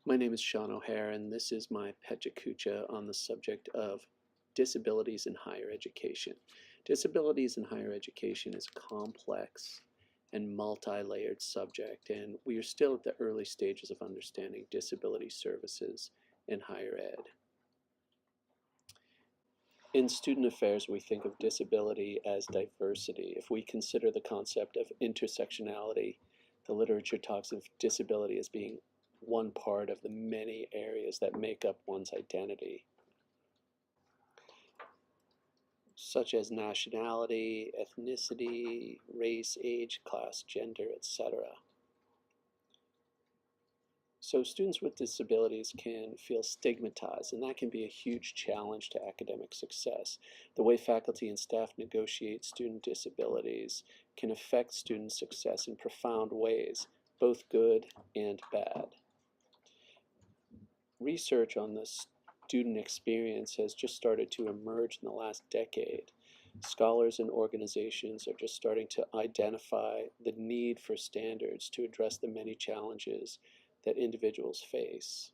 My name is Sean O'Hare, and this is my Pecha Kucha on the subject of disabilities in higher education. Disabilities in higher education is a complex and multi-layered subject, and we are still at the early stages of understanding disability services in higher ed. In student affairs, we think of disability as diversity. If we consider the concept of intersectionality, the literature talks of disability as being one part of the many areas that make up one's identity, such as nationality, ethnicity, race, age, class, gender, etc. So students with disabilities can feel stigmatized, and that can be a huge challenge to academic success. The way faculty and staff negotiate student disabilities can affect student success in profound ways, both good and bad. Research on the student experience has just started to emerge in the last decade. Scholars and organizations are just starting to identify the need for standards to address the many challenges that individuals face.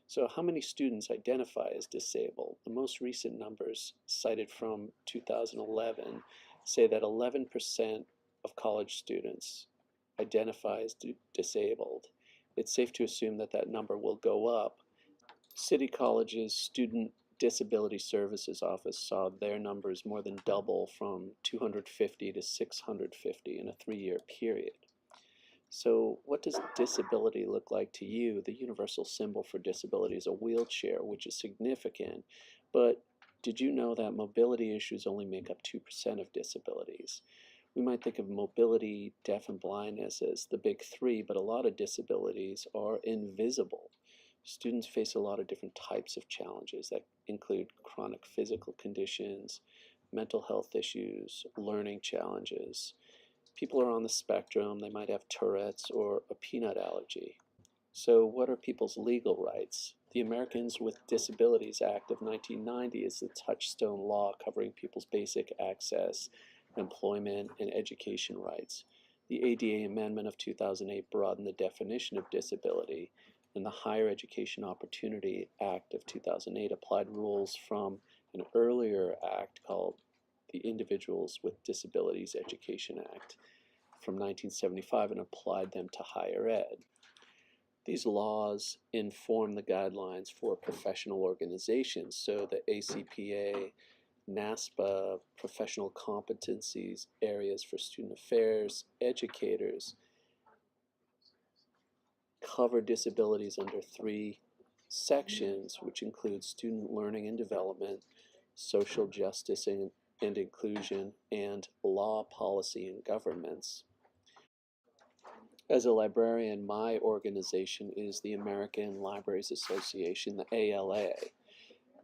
So how many students identify as disabled? The most recent numbers cited from 2011 say that 11% of college students identify as disabled. It's safe to assume that that number will go up. City College's Student Disability Services Office saw their numbers more than double from 250 to 650 in a 3-year period. So what does disability look like to you? The universal symbol for disability is a wheelchair, which is significant, but did you know that mobility issues only make up 2% of disabilities? We might think of mobility, deaf, and blindness as the big three, but a lot of disabilities are invisible. Students face a lot of different types of challenges that include chronic physical conditions, mental health issues, learning challenges. People are on the spectrum. They might have Tourette's or a peanut allergy. So what are people's legal rights? The Americans with Disabilities Act of 1990 is the touchstone law covering people's basic access, employment, and education rights. The ADA Amendment of 2008 broadened the definition of disability, and the Higher Education Opportunity Act of 2008 applied rules from an earlier act called the Individuals with Disabilities Education Act from 1975 and applied them to higher ed. These laws inform the guidelines for professional organizations, so the ACPA, NASPA, professional competencies areas for student affairs, educators, cover disabilities under 3 sections, which include student learning and development, social justice and inclusion, and law, policy, and governments. As a librarian, my organization is the American Libraries Association, the ALA.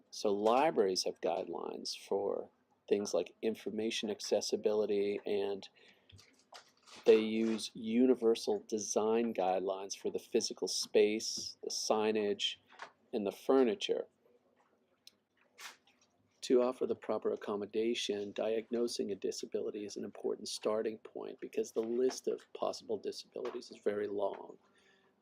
So libraries have guidelines for things like information accessibility, and they use universal design guidelines for the physical space, the signage, and the furniture. To offer the proper accommodation, diagnosing a disability is an important starting point because the list of possible disabilities is very long.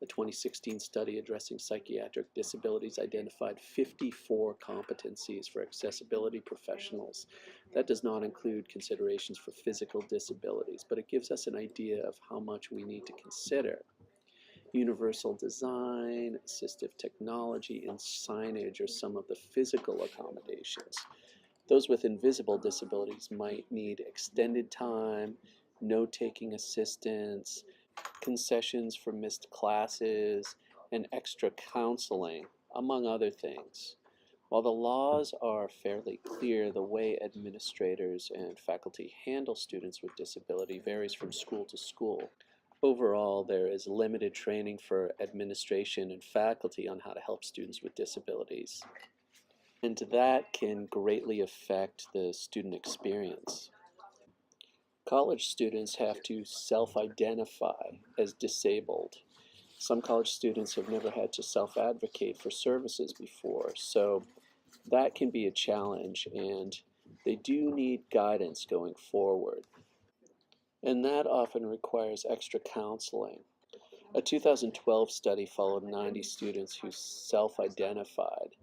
The 2016 study addressing psychiatric disabilities identified 54 competencies for accessibility professionals. That does not include considerations for physical disabilities, but it gives us an idea of how much we need to consider. Universal design, assistive technology, and signage are some of the physical accommodations. Those with invisible disabilities might need extended time, note-taking assistance, concessions for missed classes, and extra counseling, among other things. While the laws are fairly clear, the way administrators and faculty handle students with disability varies from school to school. Overall, there is limited training for administration and faculty on how to help students with disabilities, and that can greatly affect the student experience. College students have to self-identify as disabled. Some college students have never had to self-advocate for services before, so that can be a challenge, and they do need guidance going forward. And that often requires extra counseling. A 2012 study followed 90 students who self-identified,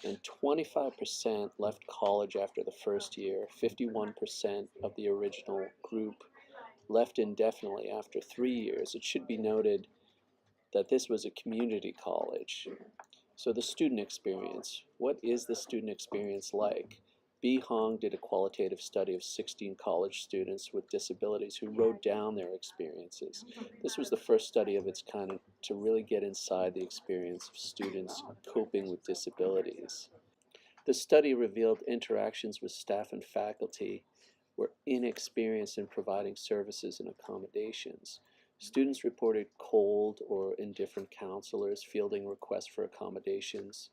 and 25% left college after the first year. 51% of the original group left indefinitely after 3 years. It should be noted that this was a community college. So the student experience. What is the student experience like? B. Hong did a qualitative study of 16 college students with disabilities who wrote down their experiences. This was the first study of its kind to really get inside the experience of students coping with disabilities. The study revealed interactions with staff and faculty were inexperienced in providing services and accommodations. Students reported cold or indifferent counselors fielding requests for accommodations.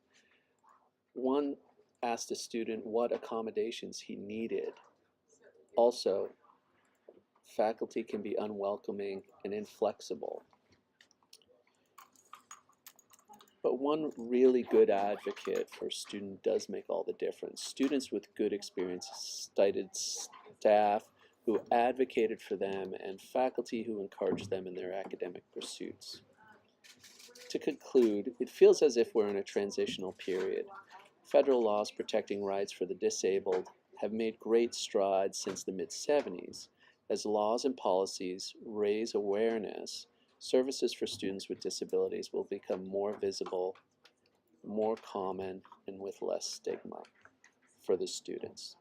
One asked a student what accommodations he needed. Also, faculty can be unwelcoming and inflexible. But one really good advocate for a student does make all the difference. Students with good experiences cited staff who advocated for them and faculty who encouraged them in their academic pursuits. To conclude, it feels as if we're in a transitional period. Federal laws protecting rights for the disabled have made great strides since the mid-70s. As laws and policies raise awareness, services for students with disabilities will become more visible, more common, and with less stigma for the students.